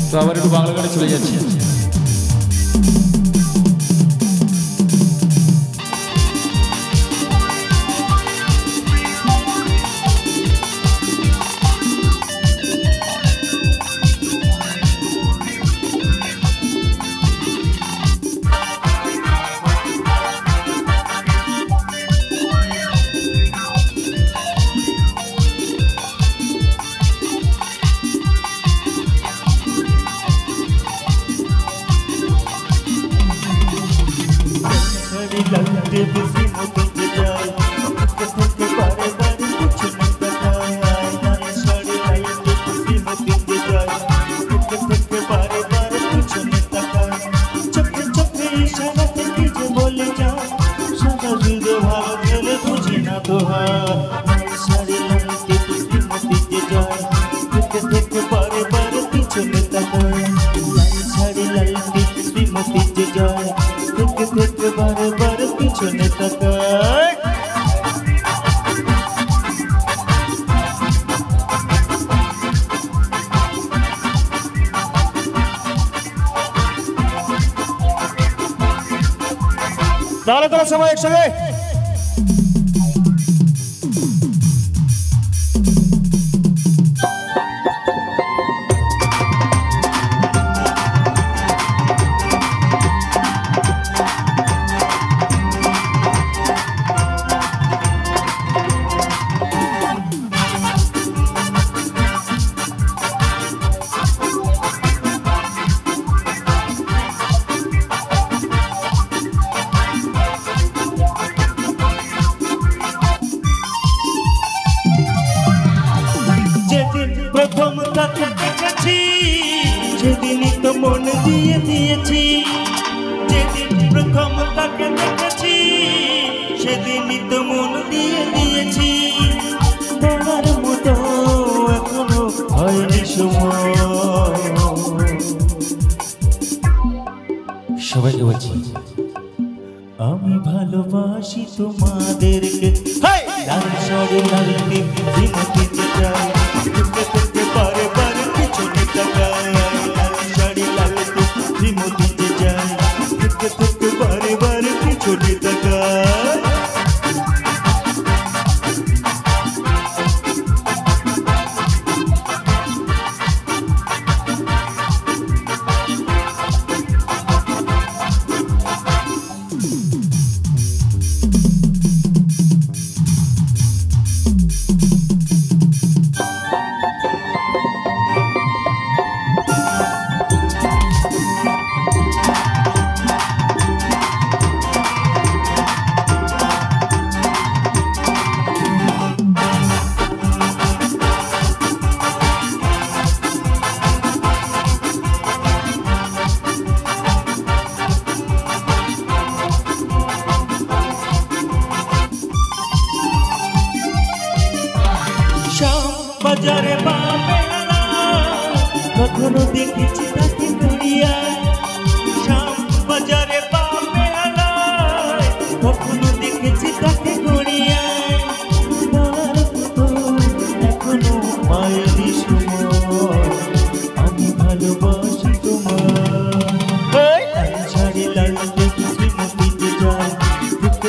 তো আবার একটু বাংলা গানে চলে যাচ্ছি। তাহলে তোরা সবাই একসঙ্গে সেদিনই তো মন দিয়ে দিয়েছি, যেদিন প্রথম তাকে দেখেছি সেদিনই তো মন দিয়ে দিয়েছি। বলার মতো এখনো হয়নি সময়। সবাইকে বলছি আমি ভালোবাসি তোমাদেরকে, লাল শাড়ি লাল দিতে চাই, করতে পারে পারে পিছনে তাকায়। লাল শাড়ি লাল দিতে যাই, করতে পারে পারে পিছনে তাকায়। বাজারে বাবেলা কখনো দেখেছি তাকে ঘুরিয়া, শাম বাজারে বাবেলা কখনো দেখেছি তাকে ঘুরিয়া। এখনো পাইনি সময়, আমি ভালোবাসি তোমার। শাড়ি লাল দেখেছি মতিতে যায়,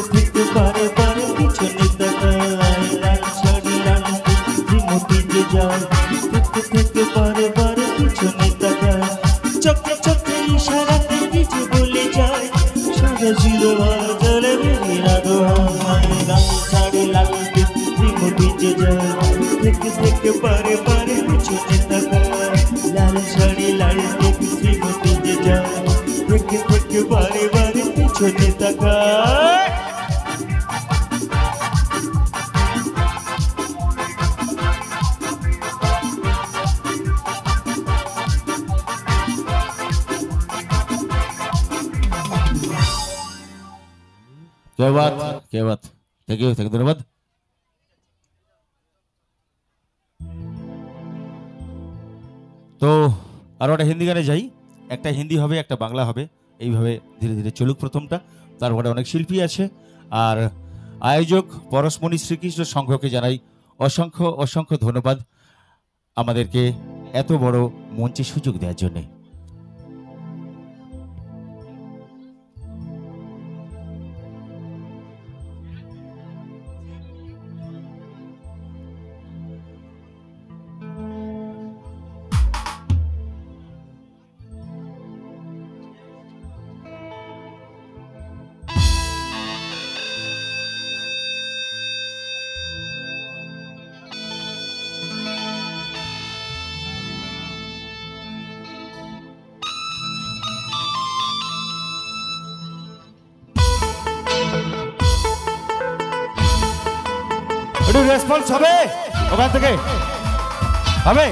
থেকে বারে বারে পিছনে তাকায়। লাল শাড়ি লাল মতিতে যায়, থেকে বারে বারে পিছনে তাকায়। চোখে চোখে ইশারাতে কিছু বলে যায়, সারা জীবন জলে বেরিয়ে দোহাই। লাল শাড়ি লাল মতিতে যায়, থেকে বারে বারে পিছনে তাকায়। লাল শাড়ি লাল মতিতে যায়, থেকে বারে বারে পিছনে তাকায়। क्या बात, क्या बात। थैंक यू धन्यवाद। তো আরো একটা হিন্দি গানে যাই, একটা হিন্দি হবে একটা বাংলা হবে, এইভাবে ধীরে ধীরে চলুক প্রথমটা। তারপরে অনেক শিল্পী আছে, আর আয়োজক পরশমণি শ্রীকৃষ্ণ সংঘকে জানাই অসংখ্য অসংখ্য ধন্যবাদ আমাদেরকে এত বড় মঞ্চে সুযোগ দেওয়ার জন্যে। একটু রেসপন্স হবে ওখান থেকে হবে।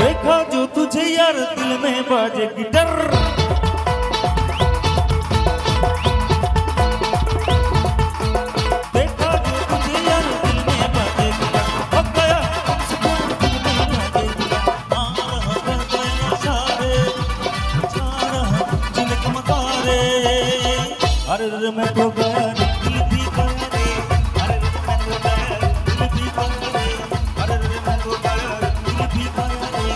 देखा जो तुझे यार दिल में बाजे गिटार, अरे मैं तो गया दिल भी गया रे, अरे मैं तो गया दिल भी गया रे, अरे मैं तो गया दिल भी गया रे,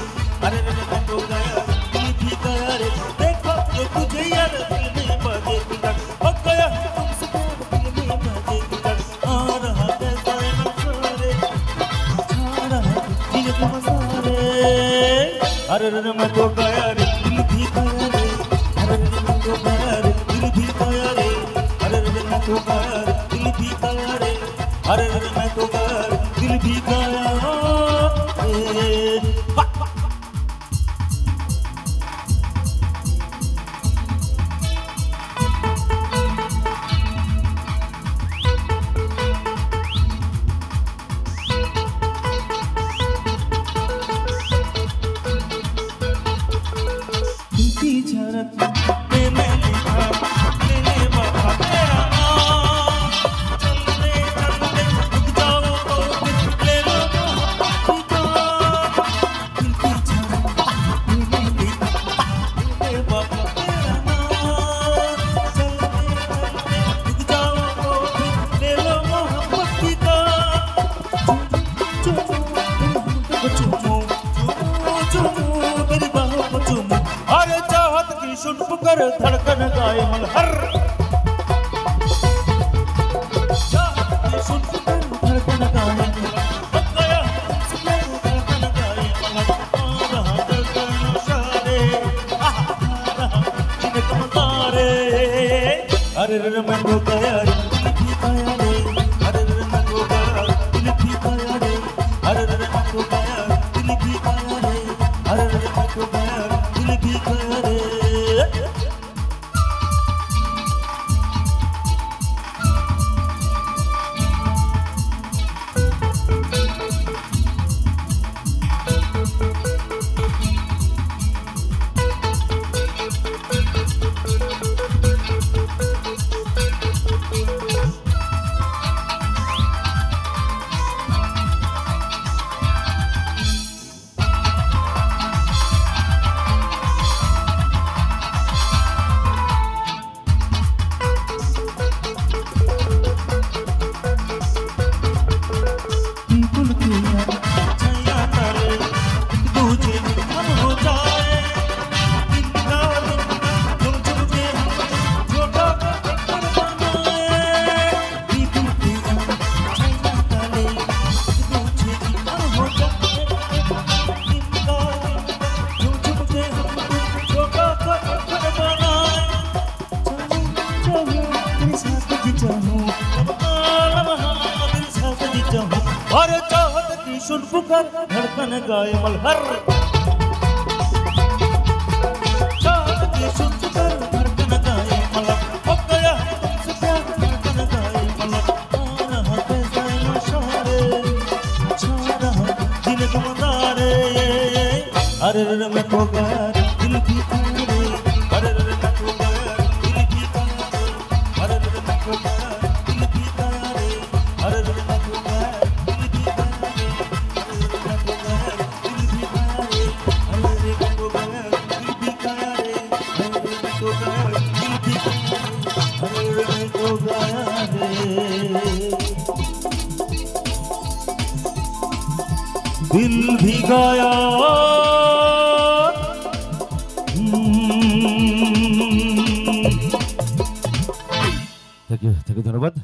अरे मैं तो गया दिल भी गया रे। देखो जो तुझे यार दिल में बाजे गिटार, हो गया तुमसे प्यार दिल में बाजे गिटार, आ रहा कैसा नशा रे, छा रहा दिल का मजा रे, अरे मैं तो गया रे दिल भी गया रे, अरे मैं तो गया रे दिल भी गया रे, अरे मैं तो गया दिल भी गया रे, अरे मैं तो गया दिल भी गया रे। अरे चाहत की सुन पुकार धड़कन गाए मलहर, चाहत की सुन पुकार धड़कन गाए मलहर, धड़कन गाए मलहर, रहा धड़कन सारे जिनक मतारे, अरे मैं तो गया रे दिल भी गया रे, अरे मैं तो गया दिल भी गया रे, अरे मैं तो गया दिल भी गया रे, अरे मैं तो गया दिल भी गया रे। अरे चाहत की सुन पुकार धड़कन गाए मलहर, चाहत की सुन पुकार धड़कन गाए मलहर, हो गया तुमसे प्यार धड़कन गाए मलहर, आ रहा कैसा नशा रे, छा रहा दिल का मजा रे, अरे मैं तो गया दिल भी गया रे, अरे मैं तो गया दिल भी गया रे, अरे मैं तो गया दिल भी गया रे, अरे मैं तो गया दिल भी गया रे, अरे मैं तो गया दिल भी गया रे, अरे गया रे, दिल भी गया। थैंक यू, धन्यवाद।